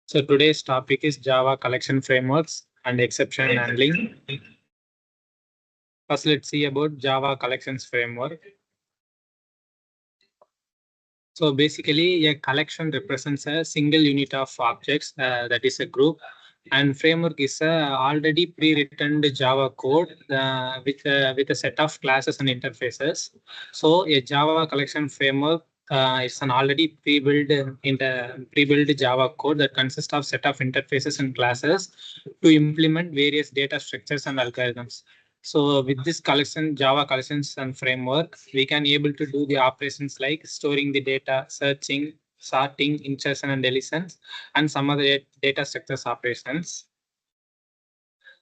So today's topic is Java collection frameworks and exception handling. First, let's see about Java collections framework. So basically, a collection represents a single unit of objects, that is a group, and framework is a already pre-written Java code with a set of classes and interfaces. So a Java collection framework is an already pre-built Java code that consists of set of interfaces and classes to implement various data structures and algorithms. So with this collection, Java collections and framework, we can able to do the operations like storing the data, searching, sorting, insertion and deletions, and some other data structures operations.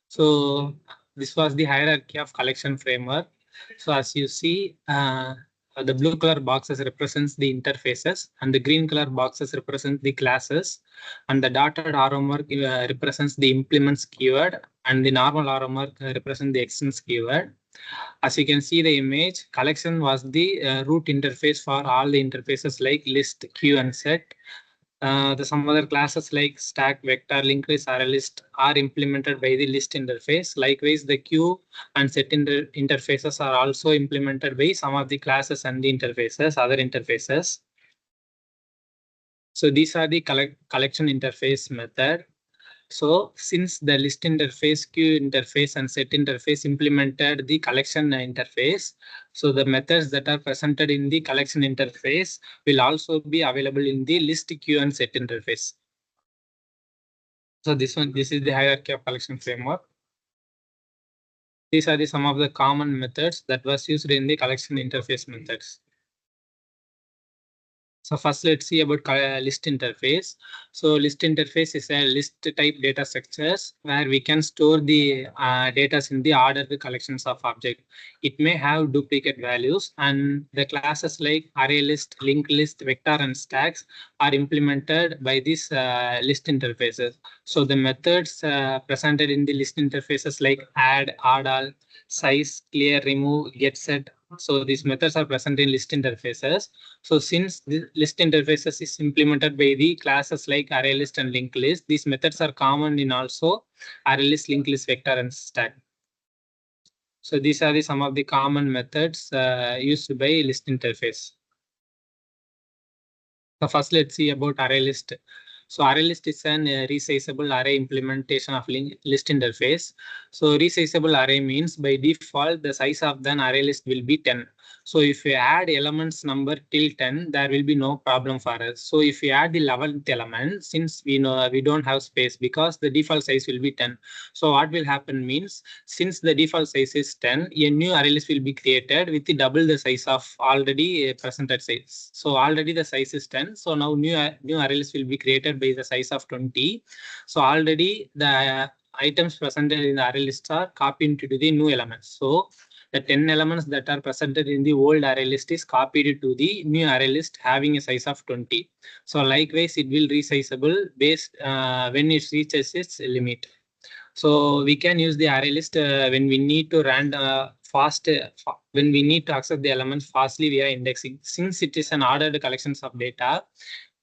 So this was the hierarchy of collection framework. So as you see, the blue color boxes represents the interfaces and the green color boxes represent the classes, and the dotted arrow mark represents the implements keyword, and the normal arrow mark represents the extends keyword. As you can see the image, collection was the root interface for all the interfaces like list, queue, and set. Some other classes like stack, vector, linked list, array list are implemented by the list interface. Likewise, the queue and set interfaces are also implemented by some of the classes and the interfaces, other interfaces. So these are the collection interface method. So since the list interface, queue interface, and set interface implemented the collection interface, so the methods that are presented in the collection interface will also be available in the list, queue, and set interface. So this is the hierarchy of collection framework. These are some of the common methods that was used in the collection interface methods. So first, let's see about list interface. So list interface is a list type data structures where we can store the data in the ordered collections of object. It may have duplicate values, and the classes like array list, linked list, vector, and stacks are implemented by these list interfaces. So the methods presented in the list interfaces like add, all, size, clear, remove, get, set. So these methods are present in list interfaces. So since the list interfaces is implemented by the classes like array list and linked list, these methods are common in also array list, linked list, vector, and stack. So these are some of the common methods used by list interface. So first, let's see about array list. So array list is an resizable array implementation of list interface. So resizable array means by default the size of the array list will be 10. So if we add elements number till 10, there will be no problem for us. So if we add the 11th element, since we know we don't have space because the default size will be 10. So what will happen means, since the default size is 10, a new array list will be created with the double the size of already presented size. So already the size is 10. So now new array list will be created by the size of 20. So already the items presented in the array list are copied into the new elements. So the 10 elements that are presented in the old array list is copied to the new array list having a size of 20. So likewise, it will resizable based when it reaches its limit. So we can use the array list when we need to when we need to access the elements fastly via indexing. Since it is an ordered collections of data,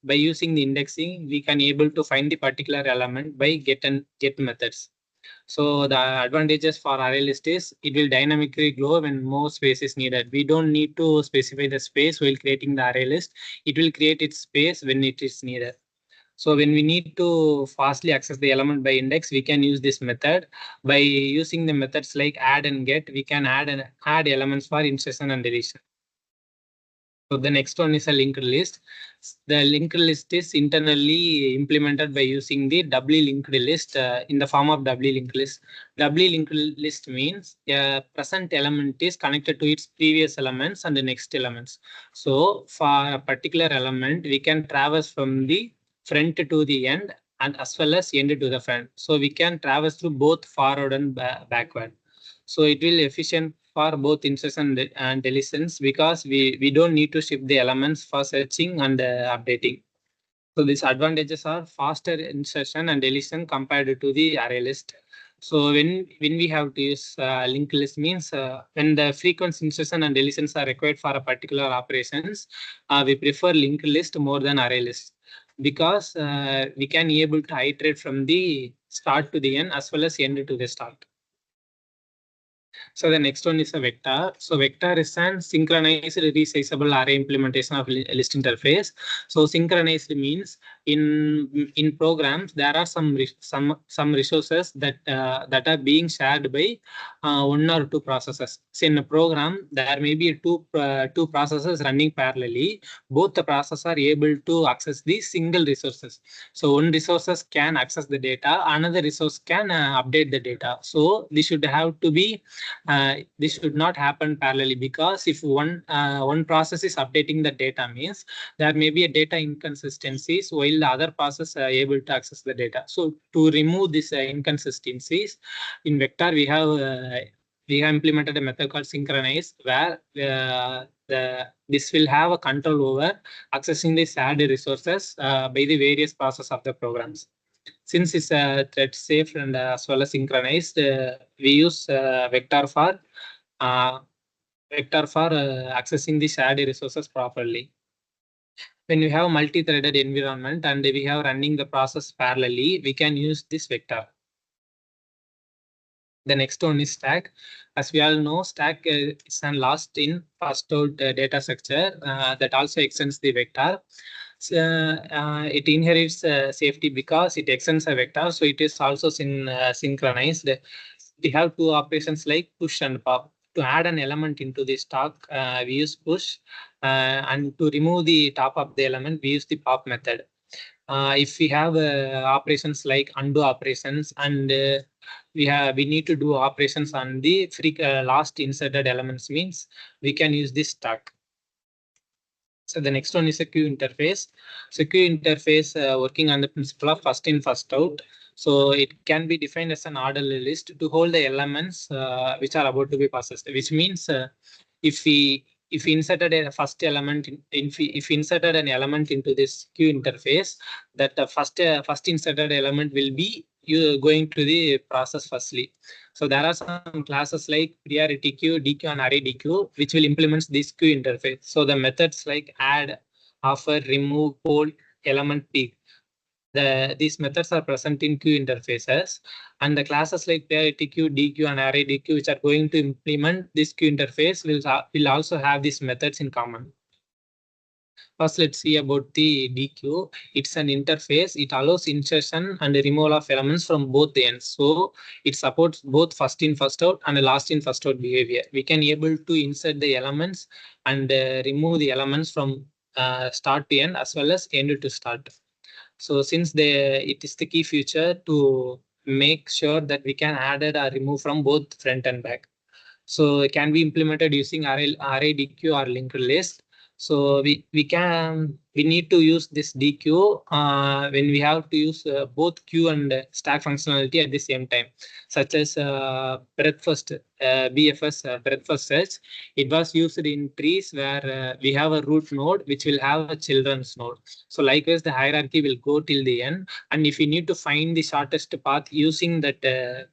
by using the indexing, we can able to find the particular element by get and get methods. So the advantages for array list is it will dynamically grow when more space is needed. We don't need to specify the space while creating the array list. It will create its space when it is needed. So when we need to fastly access the element by index, we can use this method. By using the methods like add and get, we can add elements for insertion and deletion. So the next one is a linked list. The linked list is internally implemented by using the doubly linked list in the form of doubly linked list. Doubly linked list means a present element is connected to its previous elements and the next elements. So for a particular element, we can traverse from the front to the end and as well as end to the front. So we can traverse through both forward and backward. So it will efficient for both insertion and deletions because we don't need to shift the elements for searching and updating. So these advantages are faster insertion and deletion compared to the array list. So when we have to use linked list means when the frequent insertion and deletions are required for a particular operations, we prefer linked list more than array list. because we can be able to iterate from the start to the end as well as end to the start. So the next one is a vector. So vector is an synchronized resizable array implementation of list interface. So synchronized means in programs there are some resources that are being shared by one or two processes. So in a program there may be two processes running parallelly. Both the processes are able to access the single resources. So one resources can access the data, another resource can update the data. So this should have to be this should not happen parallelly, because if one process is updating the data means there may be a data inconsistencies while the other process are able to access the data. So to remove these inconsistencies in vector, we have implemented a method called synchronize, where this will have a control over accessing the shared resources by the various process of the programs. Since it's thread safe and as well as synchronized, we use vector for accessing the shared resources properly. When we have multi-threaded environment and we have running the process parallelly, we can use this vector. The next one is stack. As we all know, stack is an last in first out data structure that also extends the vector. It inherits safety because it extends a vector, so it is also synchronized. We have two operations like push and pop. To add an element into the stack, we use push, and to remove the top of the element, we use the pop method. If we have operations like undo operations, and we need to do operations on the last inserted elements, means we can use this stack. So the next one is a queue interface. So queue interface working on the principle of first in, first out. So it can be defined as an orderly list to hold the elements which are about to be processed, which means if we inserted a first element if inserted an element into this queue interface, that the first inserted element will be going to the process firstly. So there are some classes like priority queue, DQ, and array DQ, which will implement this queue interface. So the methods like add, offer, remove, hold, element pick, these methods are present in queue interfaces, and the classes like priority queue, DQ, and array DQ, which are going to implement this queue interface, will also have these methods in common. First, let's see about the DQ. It's an interface. It allows insertion and removal of elements from both the ends. So it supports both first in, first out and last in, first out behavior. We can able to insert the elements and remove the elements from start to end as well as end to start. So since it is the key feature to make sure that we can add it or remove from both front and back. So it can be implemented using array DQ or linked list. So we need to use this DQ when we have to use both queue and stack functionality at the same time, such as breadth first BFS breadth first search. It was used in trees where we have a root node which will have a children's node. So likewise, the hierarchy will go till the end, and if we need to find the shortest path using that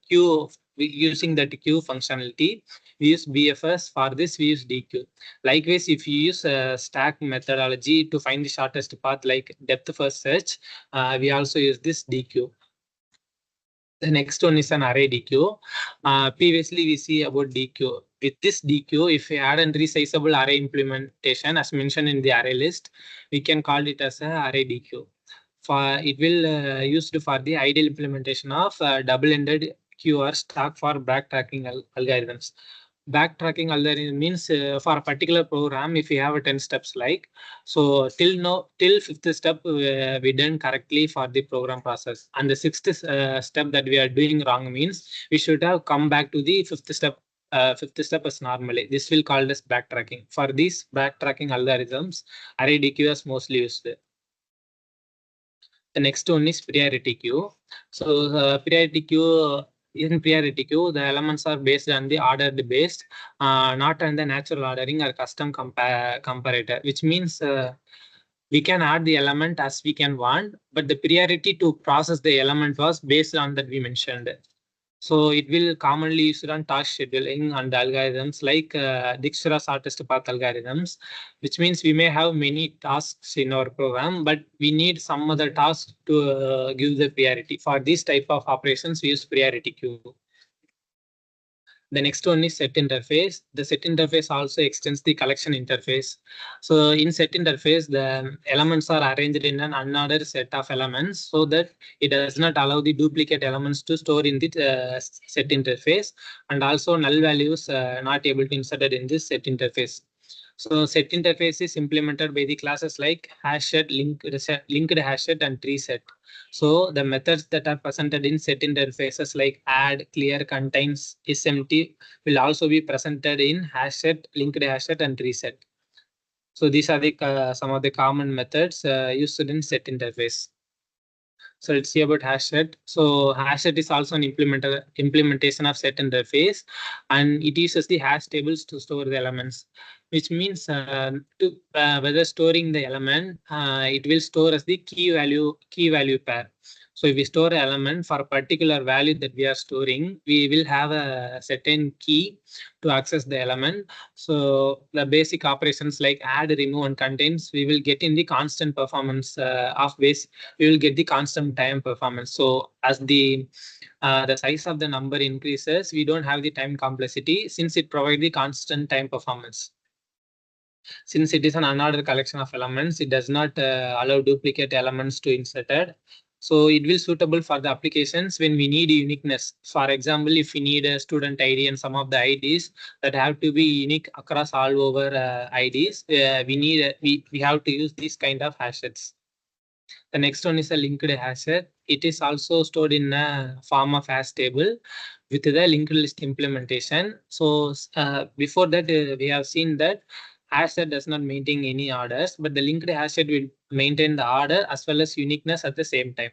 queue functionality, we use BFS. For this, we use DQ. Likewise, if you use stack methodology to find the shortest path like depth first search, we also use this DQ. The next one is an array DQ. Previously, we see about DQ. With this DQ, if we add a resizable array implementation, as mentioned in the array list, we can call it as an array DQ. It will used for the ideal implementation of double-ended queue or stack for backtracking algorithms. Backtracking algorithm means for a particular program, if we have 10 steps like, so till fifth step we done correctly for the program process, and the sixth step that we are doing wrong means we should have come back to the fifth step as normally. This will called as backtracking. For these backtracking algorithms, array DQ is mostly used. The next one is priority queue. So priority queue, in priority queue, the elements are based on the ordered based, not on the natural ordering or custom comparator, which means we can add the element as we can want, but the priority to process the element was based on that we mentioned. So it will commonly used on task scheduling and algorithms like Dijkstra shortest path algorithms, which means we may have many tasks in our program, but we need some other task to give the priority. For this type of operations, we use priority queue. The next one is set interface. The set interface also extends the collection interface. So in set interface, the elements are arranged in an unordered set of elements so that it does not allow the duplicate elements to store in the set interface, and also null values not able to inserted in this set interface. So set interface is implemented by the classes like hashset, linked hashset, and treeset. So the methods that are presented in set interfaces like add, clear, contains, is empty will also be presented in hashset, linked hashset, and treeset. So these are the some of the common methods used in set interface. So let's see about hashset. So hashset is also an implementation of set interface, and it uses the hash tables to store the elements, which means whether storing the element, it will store as the key value pair. So if we store an element for a particular value that we are storing, we will have a certain key to access the element. So the basic operations like add, remove, and contains, we will get in the constant performance of base. We will get the constant time performance. So as the size of the number increases, we don't have the time complexity since it provides the constant time performance. Since it is an unordered collection of elements, it does not allow duplicate elements to inserted. So it will suitable for the applications when we need uniqueness. For example, if we need a student ID and some of the IDs that have to be unique across all over IDs, we have to use these kind of hashets. The next one is a linked hashet. It is also stored in a form of hash table with the linked list implementation. So before that, we have seen that hashet does not maintain any orders, but the linked hashet will maintain the order as well as uniqueness at the same time.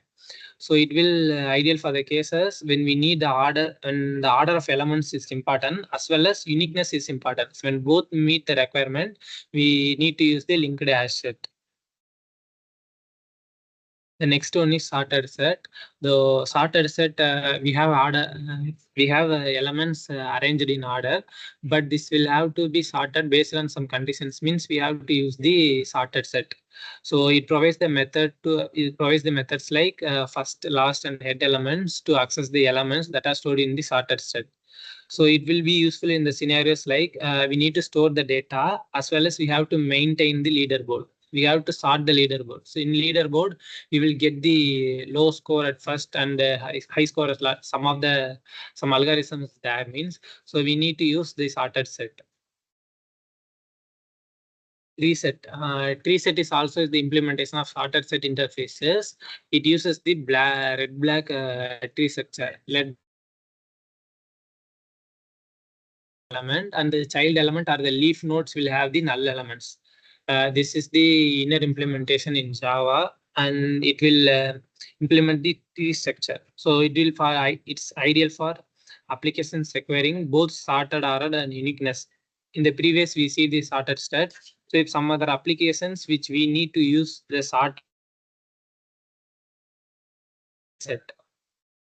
So it will ideal for the cases when we need the order, and the order of elements is important as well as uniqueness is important. So when both meet the requirement, we need to use the linked hashet. The next one is sorted set. The sorted set, we have elements arranged in order, but this will have to be sorted based on some conditions. Means we have to use the sorted set. So it provides the methods like first, last, and head elements to access the elements that are stored in the sorted set. So it will be useful in the scenarios like we need to store the data as well as we have to maintain the leaderboard. We have to sort the leaderboard. So in leaderboard, we will get the low score at first and high score at last. Some algorithms that means. So we need to use the sorted set. Tree set is also the implementation of sorted set interfaces. It uses the red-black tree structure. Element and the child element or the leaf nodes will have the null elements. This is the inner implementation in Java, and it will implement the tree structure. So it's ideal for applications requiring both sorted order and uniqueness. In the previous, we see the sorted set. So if some other applications which we need to use the sort set.